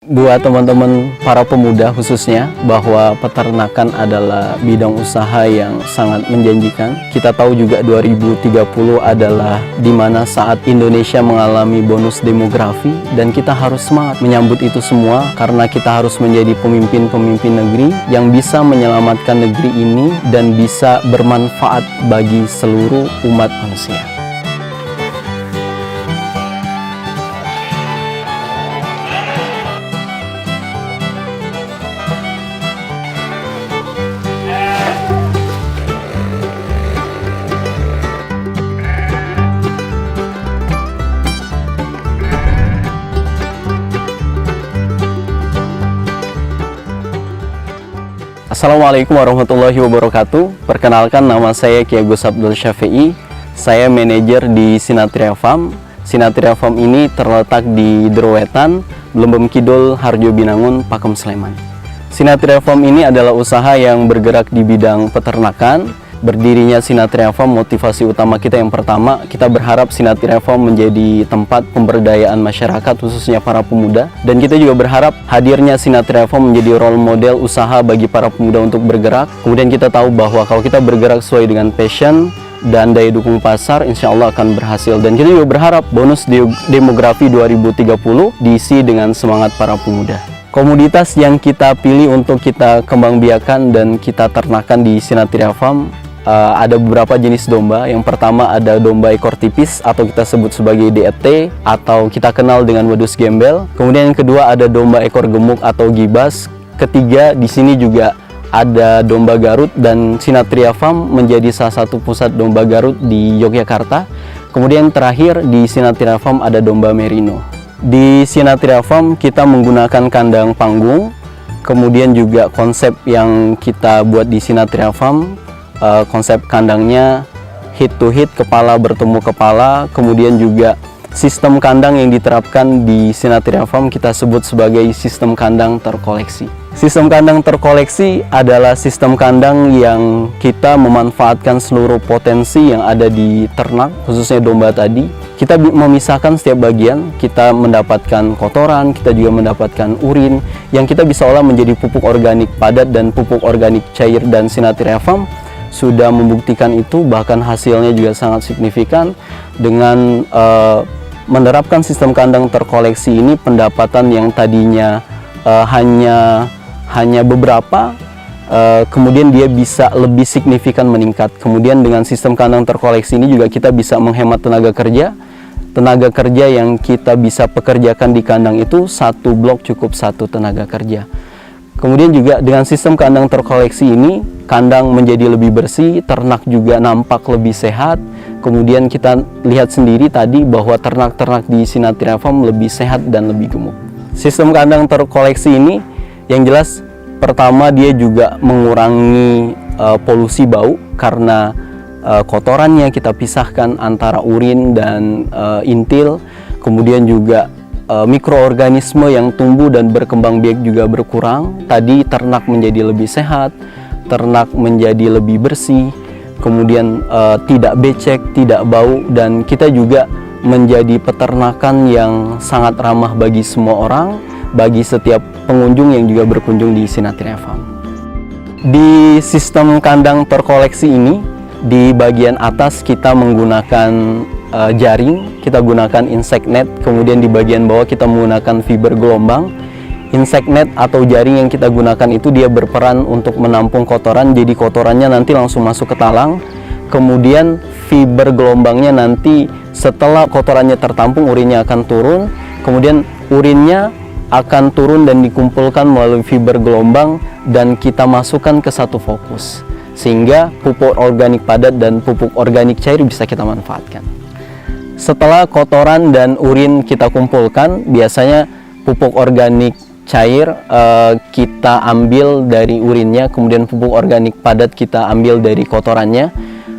Buat teman-teman para pemuda khususnya, bahwa peternakan adalah bidang usaha yang sangat menjanjikan. Kita tahu juga 2030 adalah dimana saat Indonesia mengalami bonus demografi, dan kita harus semangat menyambut itu semua karena kita harus menjadi pemimpin-pemimpin negeri yang bisa menyelamatkan negeri ini dan bisa bermanfaat bagi seluruh umat manusia. Assalamualaikum warahmatullahi wabarakatuh. Perkenalkan, nama saya Ki Agus Abdul Syafi'i. Saya manajer di Sinatria Farm. Sinatria Farm ini terletak di Derwetan, Belembem Kidul, Harjo Binangun, Pakem, Sleman. Sinatria Farm ini adalah usaha yang bergerak di bidang peternakan. Berdirinya Sinatria Farm, motivasi utama kita yang pertama, kita berharap Sinatria Farm menjadi tempat pemberdayaan masyarakat, khususnya para pemuda. Dan kita juga berharap hadirnya Sinatria Farm menjadi role model usaha bagi para pemuda untuk bergerak. Kemudian kita tahu bahwa kalau kita bergerak sesuai dengan passion dan daya dukung pasar, insya Allah akan berhasil. Dan kita juga berharap bonus demografi 2030 diisi dengan semangat para pemuda. Komoditas yang kita pilih untuk kita kembangbiakan dan kita ternakan di Sinatria Farm, ada beberapa jenis domba. Yang pertama ada domba ekor tipis atau kita sebut sebagai DET atau kita kenal dengan wedus gembel. Kemudian yang kedua ada domba ekor gemuk atau gibas. Ketiga, di sini juga ada domba Garut, dan Sinatria Farm menjadi salah satu pusat domba Garut di Yogyakarta. Kemudian terakhir di Sinatria Farm ada domba Merino. Di Sinatria Farm kita menggunakan kandang panggung. Kemudian juga konsep yang kita buat di Sinatria Farm, konsep kandangnya hit to hit, kepala bertemu kepala. Kemudian juga sistem kandang yang diterapkan di Sinatria Farm kita sebut sebagai sistem kandang terkoleksi. Sistem kandang terkoleksi adalah sistem kandang yang kita memanfaatkan seluruh potensi yang ada di ternak, khususnya domba tadi. Kita memisahkan setiap bagian, kita mendapatkan kotoran, kita juga mendapatkan urin yang kita bisa olah menjadi pupuk organik padat dan pupuk organik cair, dan Sinatria Farm sudah membuktikan itu, bahkan hasilnya juga sangat signifikan. Dengan menerapkan sistem kandang terkoleksi ini, pendapatan yang tadinya hanya beberapa, kemudian dia bisa lebih signifikan meningkat. Kemudian dengan sistem kandang terkoleksi ini juga kita bisa menghemat tenaga kerja. Tenaga kerja yang kita bisa pekerjakan di kandang itu satu blok cukup satu tenaga kerja. Kemudian juga dengan sistem kandang terkoleksi ini, kandang menjadi lebih bersih, ternak juga nampak lebih sehat. Kemudian kita lihat sendiri tadi bahwa ternak-ternak di Sinatria Farm lebih sehat dan lebih gemuk. Sistem kandang terkoleksi ini yang jelas pertama dia juga mengurangi polusi bau karena kotorannya kita pisahkan antara urin dan intil. Kemudian juga mikroorganisme yang tumbuh dan berkembang biak juga berkurang. Tadi ternak menjadi lebih sehat, ternak menjadi lebih bersih, kemudian tidak becek, tidak bau, dan kita juga menjadi peternakan yang sangat ramah bagi semua orang, bagi setiap pengunjung yang juga berkunjung di Sinatria Farm. Di sistem kandang terkoleksi ini, di bagian atas kita menggunakan jaring, kita gunakan insect net. Kemudian di bagian bawah kita menggunakan fiber gelombang. Insect net atau jaring yang kita gunakan itu dia berperan untuk menampung kotoran, jadi kotorannya nanti langsung masuk ke talang. Kemudian fiber gelombangnya nanti setelah kotorannya tertampung, urinnya akan turun. Kemudian urinnya akan turun dan dikumpulkan melalui fiber gelombang dan kita masukkan ke satu fokus, sehingga pupuk organik padat dan pupuk organik cair bisa kita manfaatkan. Setelah kotoran dan urin kita kumpulkan, biasanya pupuk organik cair kita ambil dari urinnya, kemudian pupuk organik padat kita ambil dari kotorannya.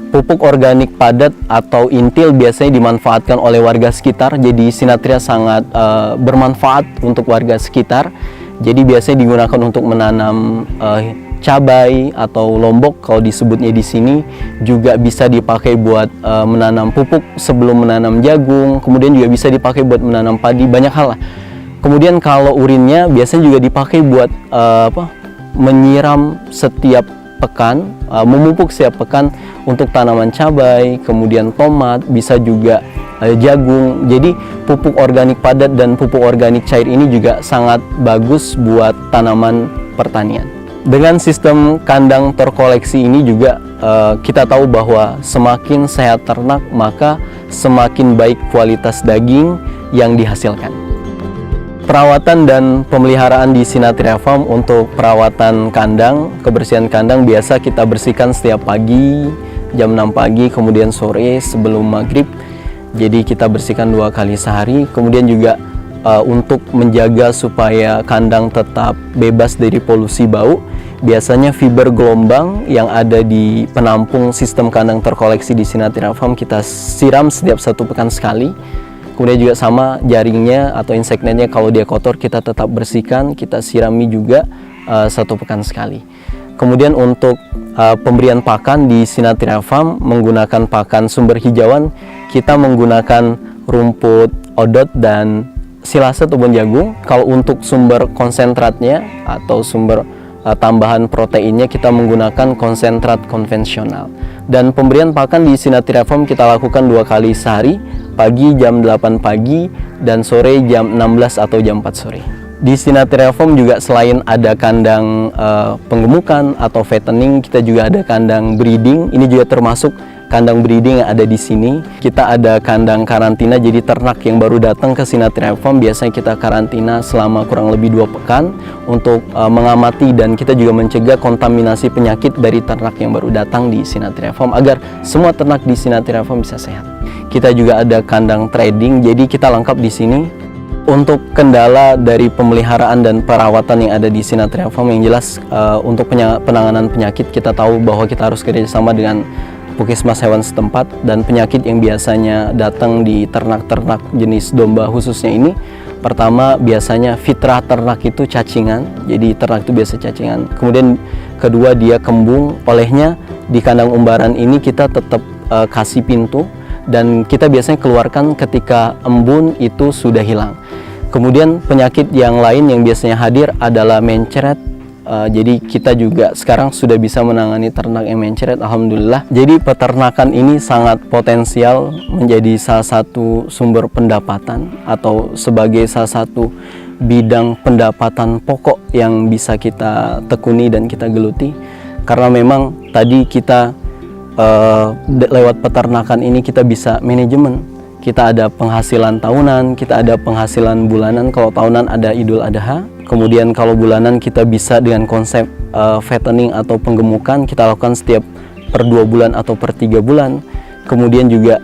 Pupuk organik padat atau intil biasanya dimanfaatkan oleh warga sekitar, jadi Sinatria sangat bermanfaat untuk warga sekitar. Jadi biasanya digunakan untuk menanam cabai atau lombok kalau disebutnya di sini, juga bisa dipakai buat menanam pupuk sebelum menanam jagung, kemudian juga bisa dipakai buat menanam padi, banyak hal lah. Kemudian kalau urinnya biasanya juga dipakai buat menyiram setiap pekan, memupuk setiap pekan untuk tanaman cabai, kemudian tomat, bisa juga jagung. Jadi pupuk organik padat dan pupuk organik cair ini juga sangat bagus buat tanaman pertanian. Dengan sistem kandang terkoleksi ini juga kita tahu bahwa semakin sehat ternak, maka semakin baik kualitas daging yang dihasilkan. Perawatan dan pemeliharaan di Sinathrya Farm untuk perawatan kandang, kebersihan kandang biasa kita bersihkan setiap pagi, jam 6 pagi, kemudian sore sebelum maghrib. Jadi kita bersihkan 2 kali sehari. Kemudian juga untuk menjaga supaya kandang tetap bebas dari polusi bau, biasanya fiber gelombang yang ada di penampung sistem kandang terkoleksi di Sinathrya Farm kita siram setiap 1 pekan sekali. Kemudian juga sama jaringnya atau insect netnya, kalau dia kotor kita tetap bersihkan, kita sirami juga 1 pekan sekali. Kemudian untuk pemberian pakan di Sinathrya Farm menggunakan pakan sumber hijauan, kita menggunakan rumput odot dan silase ataupun jagung. Kalau untuk sumber konsentratnya atau sumber tambahan proteinnya kita menggunakan konsentrat konvensional. Dan pemberian pakan di Sinathrya Farm kita lakukan 2 kali sehari, pagi jam 8 pagi dan sore jam 16 atau jam 4 sore. Di Sinathrya Farm juga selain ada kandang penggemukan atau fattening, kita juga ada kandang breeding. Ini juga termasuk kandang breeding yang ada di sini. Kita ada kandang karantina, jadi ternak yang baru datang ke Sinathrya Farm biasanya kita karantina selama kurang lebih 2 pekan untuk mengamati, dan kita juga mencegah kontaminasi penyakit dari ternak yang baru datang di Sinathrya Farm agar semua ternak di Sinathrya Farm bisa sehat. Kita juga ada kandang trading, jadi kita lengkap di sini. Untuk kendala dari pemeliharaan dan perawatan yang ada di Sinathrya Farm, yang jelas untuk penanganan penyakit kita tahu bahwa kita harus kerjasama dengan Puskesmas hewan setempat, dan penyakit yang biasanya datang di ternak-ternak jenis domba khususnya ini, pertama biasanya fitrah ternak itu cacingan, jadi ternak itu biasa cacingan. Kemudian kedua dia kembung, olehnya di kandang umbaran ini kita tetap kasih pintu, dan kita biasanya keluarkan ketika embun itu sudah hilang. Kemudian penyakit yang lain yang biasanya hadir adalah mencret. Jadi kita juga sekarang sudah bisa menangani ternak yang mencret, alhamdulillah. Jadi peternakan ini sangat potensial menjadi salah satu sumber pendapatan atau sebagai salah satu bidang pendapatan pokok yang bisa kita tekuni dan kita geluti. Karena memang tadi kita lewat peternakan ini kita bisa manajemen. Kita ada penghasilan tahunan, kita ada penghasilan bulanan. Kalau tahunan ada Idul Adha. Kemudian kalau bulanan kita bisa dengan konsep fattening atau penggemukan, kita lakukan setiap per 2 bulan atau per 3 bulan. Kemudian juga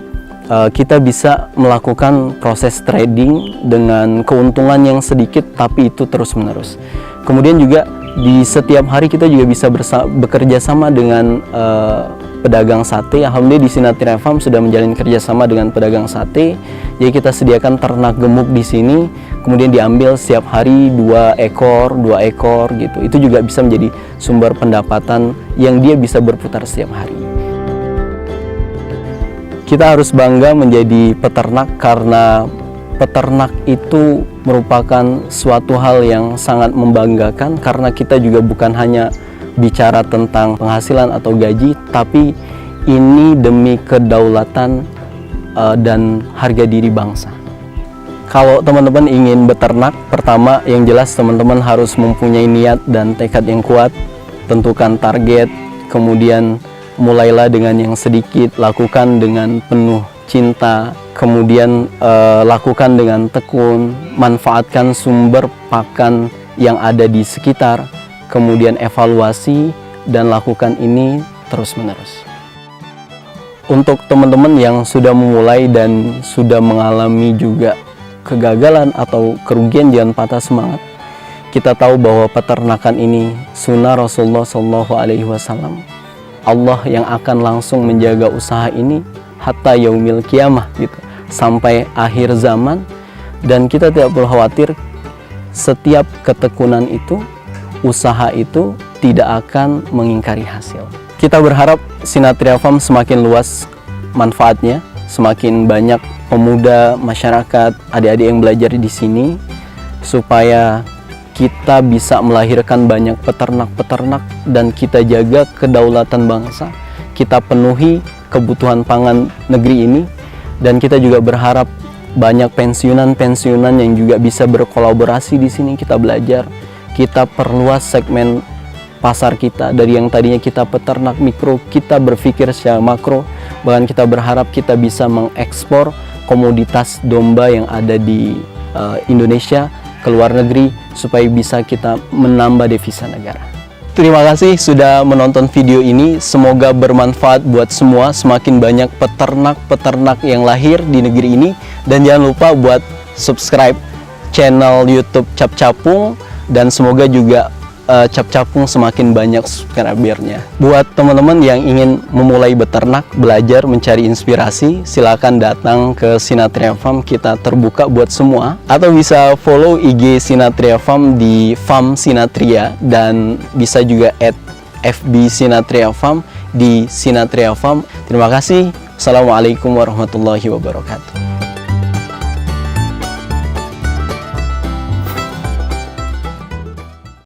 kita bisa melakukan proses trading dengan keuntungan yang sedikit tapi itu terus menerus. Kemudian juga di setiap hari kita juga bisa bekerja sama dengan pedagang sate. Alhamdulillah di Sinathrya Farm sudah menjalin kerjasama dengan pedagang sate. Jadi kita sediakan ternak gemuk di sini, kemudian diambil setiap hari 2 ekor gitu. Itu juga bisa menjadi sumber pendapatan yang dia bisa berputar setiap hari. Kita harus bangga menjadi peternak karena peternak itu merupakan suatu hal yang sangat membanggakan, karena kita juga bukan hanya bicara tentang penghasilan atau gaji, tapi ini demi kedaulatan dan harga diri bangsa. Kalau teman-teman ingin beternak, pertama yang jelas teman-teman harus mempunyai niat dan tekad yang kuat. Tentukan target, kemudian mulailah dengan yang sedikit, lakukan dengan penuh cinta, kemudian lakukan dengan tekun, manfaatkan sumber pakan yang ada di sekitar, kemudian evaluasi dan lakukan ini terus-menerus. Untuk teman-teman yang sudah memulai dan sudah mengalami juga kegagalan atau kerugian, jangan patah semangat. Kita tahu bahwa peternakan ini sunnah Rasulullah SAW. Allah yang akan langsung menjaga usaha ini hatta yaumil kiamah gitu, sampai akhir zaman, dan kita tidak perlu khawatir. Setiap ketekunan itu, usaha itu tidak akan mengingkari hasil. Kita berharap Sinathrya Farm semakin luas manfaatnya, semakin banyak pemuda, masyarakat, adik-adik yang belajar di sini, supaya kita bisa melahirkan banyak peternak-peternak dan kita jaga kedaulatan bangsa, kita penuhi kebutuhan pangan negeri ini, dan kita juga berharap banyak pensiunan-pensiunan yang juga bisa berkolaborasi di sini. Kita belajar, kita perluas segmen pasar kita dari yang tadinya kita peternak mikro, kita berpikir secara makro, bahkan kita berharap kita bisa mengekspor komoditas domba yang ada di Indonesia ke luar negeri supaya bisa kita menambah devisa negara. Terima kasih sudah menonton video ini, semoga bermanfaat buat semua, semakin banyak peternak-peternak yang lahir di negeri ini, dan jangan lupa buat subscribe channel YouTube Cap Capung, dan semoga juga Cap Capung semakin banyak subscribernya. Buat teman-teman yang ingin memulai beternak, belajar, mencari inspirasi, silakan datang ke Sinatria Farm, kita terbuka buat semua. Atau bisa follow IG Sinatria Farm di Farm Sinatria, dan bisa juga add FB Sinatria Farm di Sinatria Farm. Terima kasih. Assalamualaikum warahmatullahi wabarakatuh.